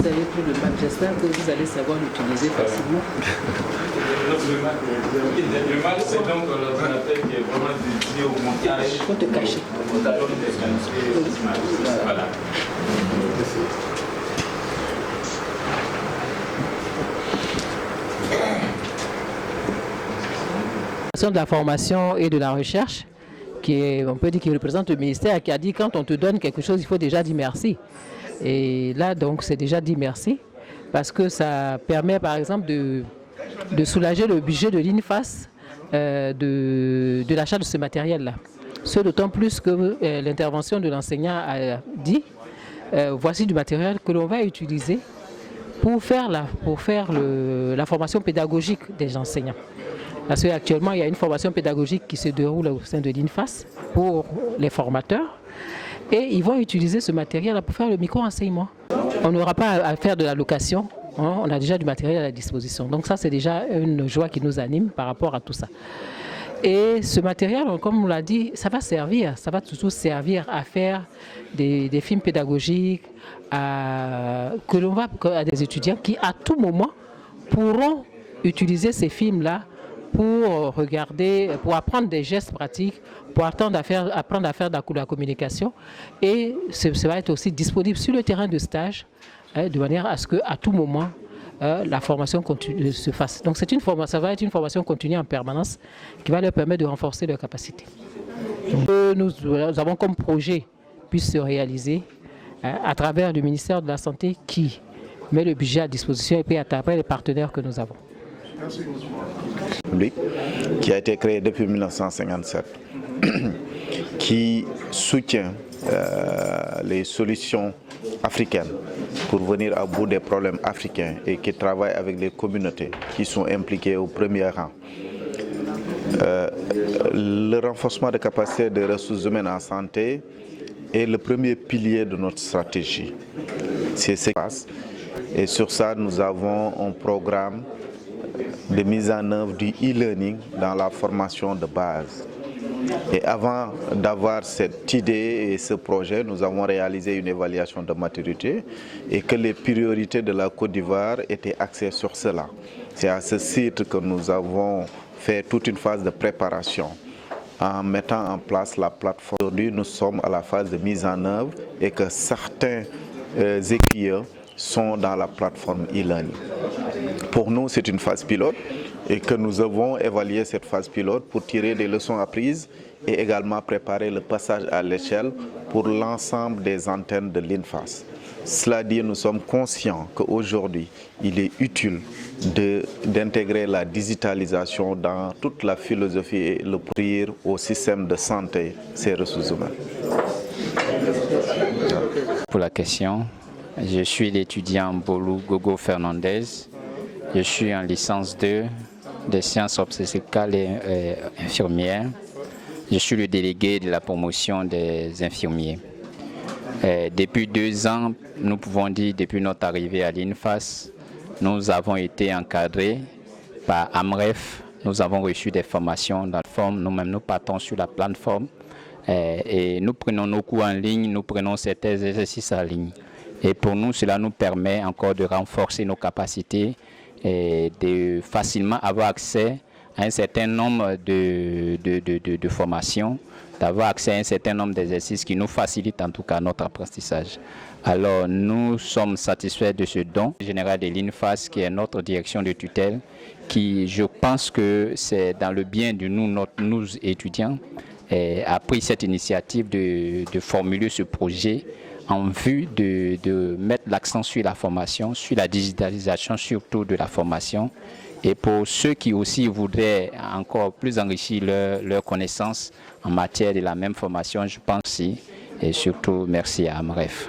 avez pris le Mac. J'espère que vous allez savoir l'utiliser facilement. Le Mac, c'est donc l'ordinateur qui est vraiment dédié au montage. Il faut te cacher. Voilà. De la formation et de la recherche, on peut dire qu'il représente le ministère, qui a dit quand on te donne quelque chose, il faut déjà dire merci. Et là, donc, c'est déjà dit merci, parce que ça permet, par exemple, de soulager le budget de l'INFAS de l'achat de ce matériel-là. Ce d'autant plus que l'intervention de l'enseignant a dit, voici du matériel que l'on va utiliser pour faire la formation pédagogique des enseignants. Parce qu'actuellement, il y a une formation pédagogique qui se déroule au sein de l'INFAS pour les formateurs. Et ils vont utiliser ce matériel pour faire le micro-enseignement. On n'aura pas à faire de la location, hein, on a déjà du matériel à la disposition. Donc ça, c'est déjà une joie qui nous anime par rapport à tout ça. Et ce matériel, comme on l'a dit, ça va surtout servir à faire des films pédagogiques, à des étudiants qui, à tout moment, pourront utiliser ces films-là pour regarder, pour apprendre des gestes pratiques, pour apprendre à faire de la communication. Et ça va être aussi disponible sur le terrain de stage, de manière à ce qu'à tout moment, la formation continue se fasse. Donc ça va être une formation continue en permanence qui va leur permettre de renforcer leurs capacités. Donc, nous avons comme projet puisse se réaliser à travers le ministère de la Santé qui met le budget à disposition et puis à travers les partenaires que nous avons. Qui a été créé depuis 1957, qui soutient les solutions africaines pour venir à bout des problèmes africains et qui travaille avec les communautés qui sont impliquées au premier rang. Le renforcement des capacités des ressources humaines en santé est le premier pilier de notre stratégie. C'est ce qui se passe. Et sur ça, nous avons un programme de mise en œuvre du e-learning dans la formation de base. Et avant d'avoir cette idée et ce projet, nous avons réalisé une évaluation de maturité et que les priorités de la Côte d'Ivoire étaient axées sur cela. C'est à ce titre que nous avons fait toute une phase de préparation en mettant en place la plateforme. Aujourd'hui, nous sommes à la phase de mise en œuvre et que certains écueils sont dans la plateforme e-learning. Pour nous, c'est une phase pilote et que nous avons évalué cette phase pilote pour tirer des leçons apprises et également préparer le passage à l'échelle pour l'ensemble des antennes de l'INFAS. Cela dit, nous sommes conscients qu'aujourd'hui, il est utile d'intégrer la digitalisation dans toute la philosophie et le offrir au système de santé, ces ressources humaines. Pour la question, je suis l'étudiant Bolou Gogo Fernandez. Je suis en licence 2 des sciences obstétricales et infirmières. Je suis le délégué de la promotion des infirmiers. Depuis 2 ans, nous pouvons dire, depuis notre arrivée à l'INFAS, nous avons été encadrés par AMREF. Nous avons reçu des formations dans la forme. Nous-mêmes, nous partons sur la plateforme et nous prenons nos cours en ligne, nous prenons certains exercices en ligne. Et pour nous, cela nous permet encore de renforcer nos capacités et de facilement avoir accès à un certain nombre de formations, d'avoir accès à un certain nombre d'exercices qui nous facilitent en tout cas notre apprentissage. Alors nous sommes satisfaits de ce don général de l'INFAS qui est notre direction de tutelle, qui je pense que c'est dans le bien de nous étudiants, a pris cette initiative de formuler ce projet en vue de mettre l'accent sur la formation, sur la digitalisation surtout de la formation. Et pour ceux qui aussi voudraient encore plus enrichir leur connaissance en matière de la même formation, je pense aussi, et surtout merci à AMREF.